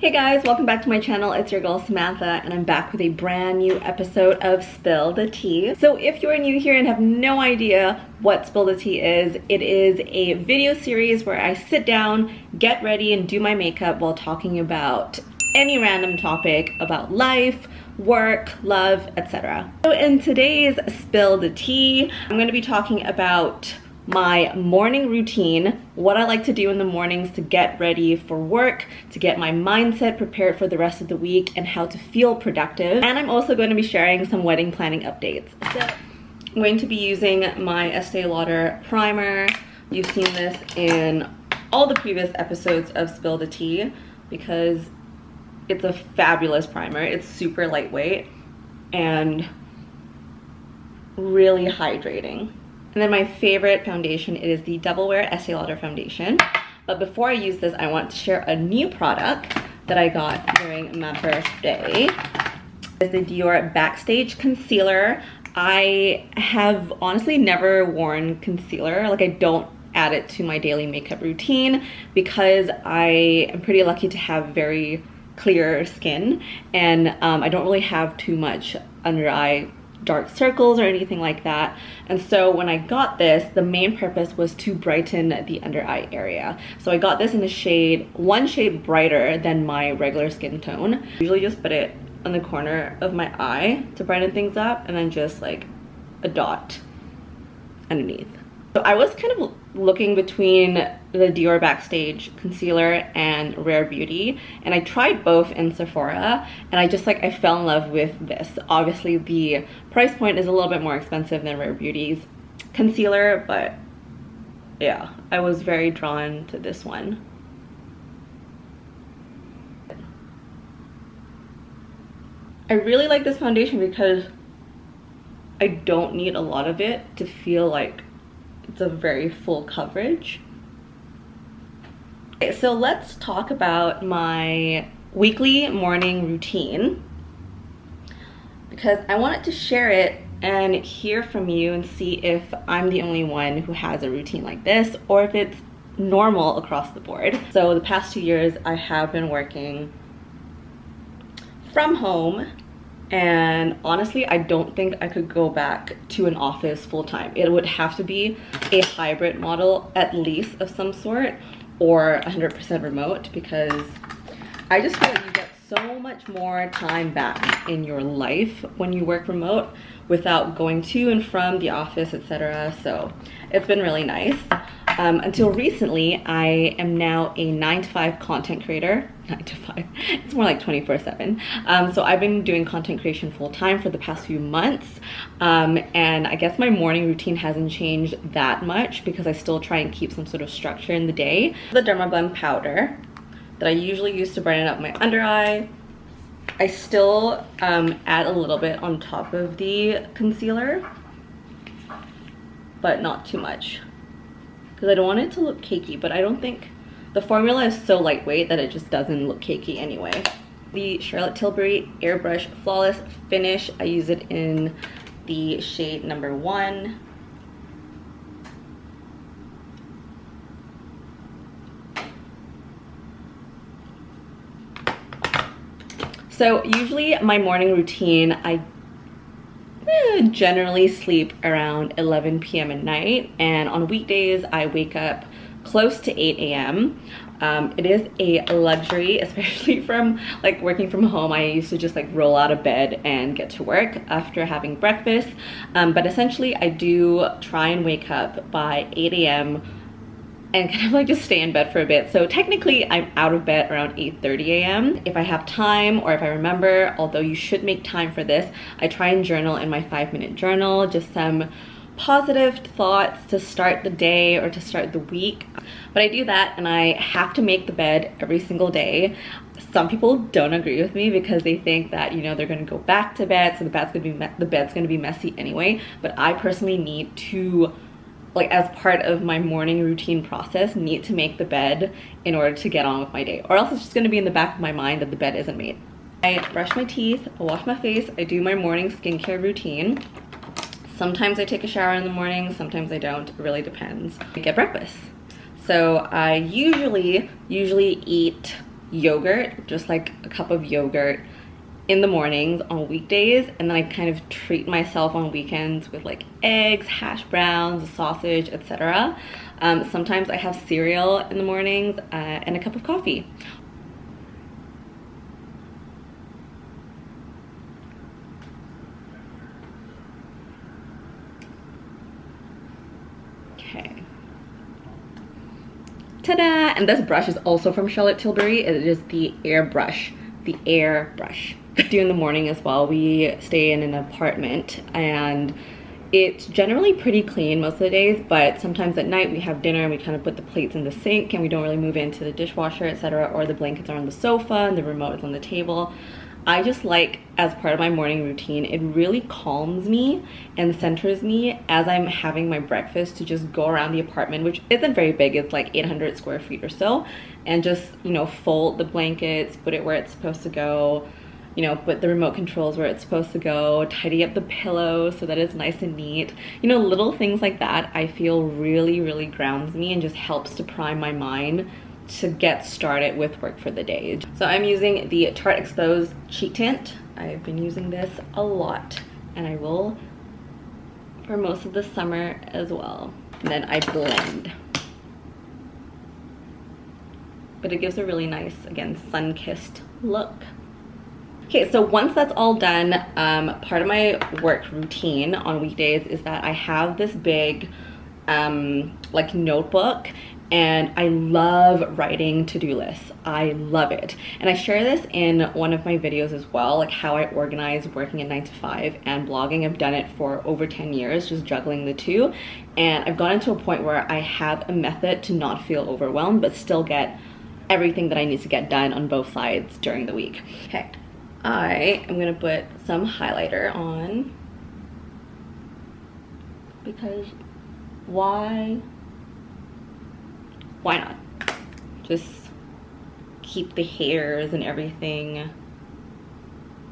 Hey guys, welcome back to my channel. It's your girl Samantha and I'm back with a brand new episode of Spill the Tea. So if you're new here and have no idea what Spill the Tea is, it is a video series where I sit down, get ready, and do my makeup while talking about any random topic about life, work, love, etc. So in today's Spill the Tea, I'm going to be talking about my morning routine, what I like to do in the mornings to get ready for work, to get my mindset prepared for the rest of the week, and how to feel productive. And I'm also going to be sharing some wedding planning updates. So I'm going to be using my Estee Lauder primer. You've seen this in all the previous episodes of Spill the Tea because it's a fabulous primer. It's super lightweight and really hydrating. And then my favorite foundation is the Double Wear Estee Lauder foundation. But before I use this, I want to share a new product that I got during my birthday. It's the Dior Backstage concealer. I have honestly never worn concealer. Like, I don't add it to my daily makeup routine because I am pretty lucky to have very clear skin, and I don't really have too much under eye dark circles or anything like that. And so when I got this, the main purpose was to brighten the under eye area. So I got this in a shade, one shade brighter than my regular skin tone. Usually just put it on the corner of my eye to brighten things up, and then just like a dot underneath. So I was kind of looking between the Dior Backstage concealer and Rare Beauty, and I tried both in Sephora, and I fell in love with this. Obviously the price point is a little bit more expensive than Rare Beauty's concealer, but yeah, I was very drawn to this one. I really like this foundation because I don't need a lot of it to feel like it's a very full coverage. Okay, so let's talk about my weekly morning routine because I wanted to share it and hear from you and see if I'm the only one who has a routine like this or if it's normal across the board. So the past 2 years I have been working from home, and honestly I don't think I could go back to an office full-time. It would have to be a hybrid model at least of some sort, or 100% remote, because I just feel like you get so much more time back in your life when you work remote without going to and from the office, etc. So it's been really nice. Until recently, I am now a 9-to-5 content creator. 9 to 5, it's more like 24/7. So I've been doing content creation full-time for the past few months, and I guess my morning routine hasn't changed that much because I still try and keep some sort of structure in the day. The Dermablend powder that I usually use to brighten up my under eye, I still add a little bit on top of the concealer, but not too much because I don't want it to look cakey, but I don't think the formula is so lightweight that it just doesn't look cakey anyway. The Charlotte Tilbury Airbrush Flawless Finish, I use it in the shade number 1. So usually my morning routine, I generally sleep around 11 p.m. at night, and on weekdays I wake up close to 8 a.m. It is a luxury, especially from like working from home. I used to just like roll out of bed and get to work after having breakfast, but essentially I do try and wake up by 8 a.m. and kind of like just stay in bed for a bit. So technically I'm out of bed around 8:30 a.m. If I have time or if I remember, although you should make time for this, I try and journal in my 5-minute journal, just some positive thoughts to start the day or to start the week. But I do that, and I have to make the bed every single day. Some people don't agree with me because they think that, you know, they're going to go back to bed, so the bed's going to be messy anyway. But I personally need to, like, as part of my morning routine process, need to make the bed in order to get on with my day, or else it's just going to be in the back of my mind that the bed isn't made. I brush my teeth, I wash my face, I do my morning skincare routine. Sometimes I take a shower in the morning, sometimes I don't. It really depends. I get breakfast. So I usually eat yogurt, just like a cup of yogurt in the mornings on weekdays, and then I kind of treat myself on weekends with like eggs, hash browns, sausage, etc. Sometimes I have cereal in the mornings and a cup of coffee. Okay. Ta-da! And this brush is also from Charlotte Tilbury. It is the Air Brush. The Air Brush. In the morning as well. We stay in an apartment and it's generally pretty clean most of the days, but sometimes at night we have dinner and we kind of put the plates in the sink and we don't really move into the dishwasher, etc., or the blankets are on the sofa and the remote is on the table. I just like, as part of my morning routine, it really calms me and centers me as I'm having my breakfast, to just go around the apartment, which isn't very big, it's like 800 square feet or so, and just, you know, fold the blankets, put it where it's supposed to go, you know, put the remote controls where it's supposed to go, tidy up the pillows so that it's nice and neat. You know, little things like that I feel really grounds me and just helps to prime my mind to get started with work for the day. So I'm using the Tarte Exposed Cheek Tint. I've been using this a lot and I will for most of the summer as well. And then I blend. But it gives a really nice, again, sun-kissed look. Okay, so once that's all done, part of my work routine on weekdays is that I have this big like notebook, and I love writing to-do lists. I love it. And I share this in one of my videos as well, like how I organize working at 9 to 5 and blogging. I've done it for over 10 years, just juggling the two. And I've gotten to a point where I have a method to not feel overwhelmed, but still get everything that I need to get done on both sides during the week. Okay, I am gonna put some highlighter on because why not? Just keep the hairs and everything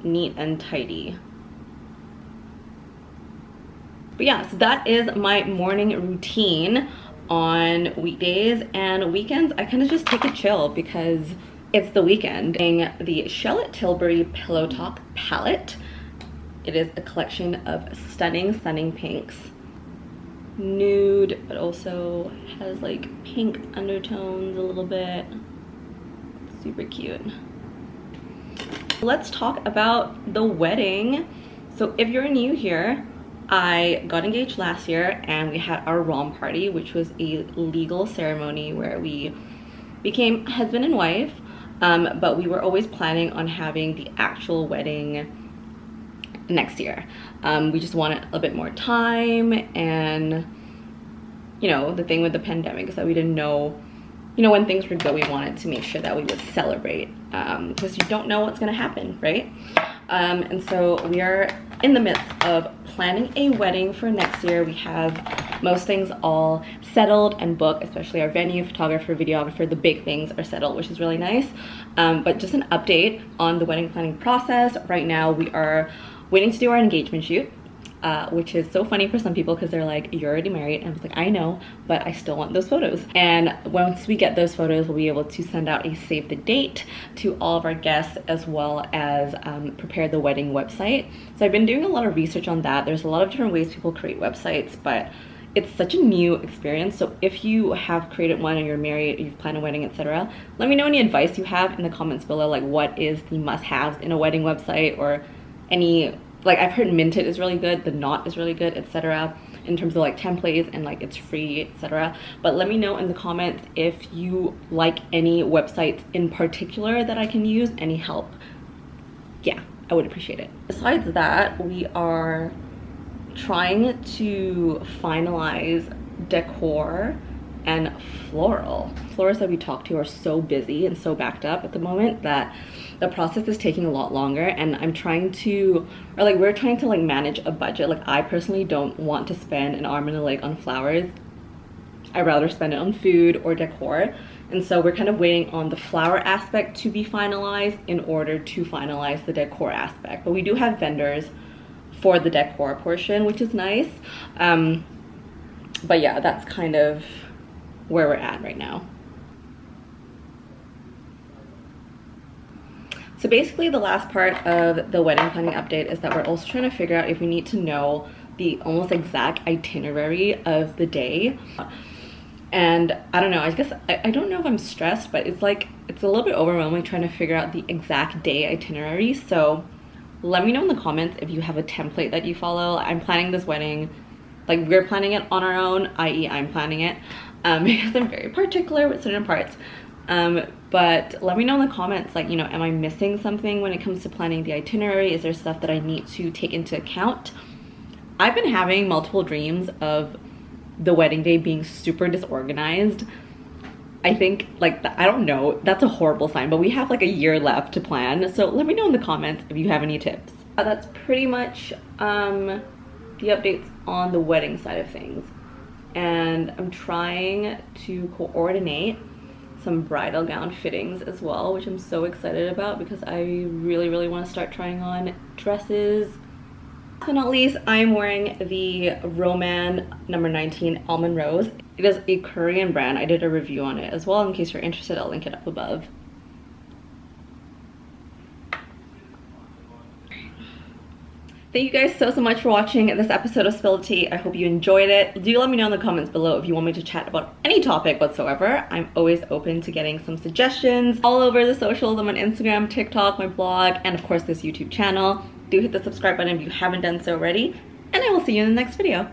neat and tidy. But yeah, so that is my morning routine on weekdays, and weekends I kind of just take a chill because it's the weekend. The Charlotte Tilbury Pillow Talk palette. It is a collection of stunning pinks. Nude, but also has like pink undertones a little bit. Super cute. Let's talk about the wedding. So if you're new here, I got engaged last year and we had our ROM party, which was a legal ceremony where we became husband and wife, but we were always planning on having the actual wedding next year. We just wanted a bit more time, and you know, the thing with the pandemic is that we didn't know, you know, when things would go. We wanted to make sure that we would celebrate, because you don't know what's gonna happen, right? And so we are in the midst of planning a wedding for next year. We have most things all settled and booked, especially our venue, photographer, videographer. The big things are settled, which is really nice. But just an update on the wedding planning process. Right now we are waiting to do our engagement shoot, which is so funny for some people because they're like, you're already married. And I was like, I know, but I still want those photos. And once we get those photos, we'll be able to send out a save the date to all of our guests, as well as prepare the wedding website. So I've been doing a lot of research on that. There's a lot of different ways people create websites, but it's such a new experience. So if you have created one, or you're married, or you've planned a wedding, etc., let me know any advice you have in the comments below, like what is the must-haves in a wedding website, or any, like I've heard Minted is really good, the Knot is really good, etc., in terms of like templates, and like it's free, etc. But let me know in the comments if you like any websites in particular that I can use, any help. Yeah, I would appreciate it. Besides that, we are trying to finalize decor and floral. Florists that we talk to are so busy and so backed up at the moment that the process is taking a lot longer, and I'm trying to, or like we're trying to like manage a budget. Like I personally don't want to spend an arm and a leg on flowers. I'd rather spend it on food or decor. And so we're kind of waiting on the flower aspect to be finalized in order to finalize the decor aspect. But we do have vendors for the decor portion, which is nice. But yeah, that's kind of where we're at right now. So basically the last part of the wedding planning update is that we're also trying to figure out if we need to know the almost exact itinerary of the day. And I don't know, I guess I don't know if I'm stressed, but it's like it's a little bit overwhelming trying to figure out the exact day itinerary. So let me know in the comments if you have a template that you follow. I'm planning this wedding, like we're planning it on our own, i.e. I'm planning it, because I'm very particular with certain parts. But let me know in the comments, like, you know, am I missing something when it comes to planning the itinerary? Is there stuff that I need to take into account? I've been having multiple dreams of the wedding day being super disorganized. I think, like, I don't know, that's a horrible sign, but we have like a year left to plan. So let me know in the comments if you have any tips. That's pretty much the updates on the wedding side of things. And I'm trying to coordinate some bridal gown fittings as well, which I'm so excited about because I really want to start trying on dresses. Last but not least, I'm wearing the Roman number 19 Almond Rose. It is a Korean brand. I did a review on it as well. In case you're interested, I'll link it up above. Thank you guys so much for watching this episode of Spill the Tea. I hope you enjoyed it. Do let me know in the comments below if you want me to chat about any topic whatsoever. I'm always open to getting some suggestions all over the socials. I'm on Instagram, TikTok, my blog, and of course this YouTube channel. Do hit the subscribe button if you haven't done so already, and I will see you in the next video.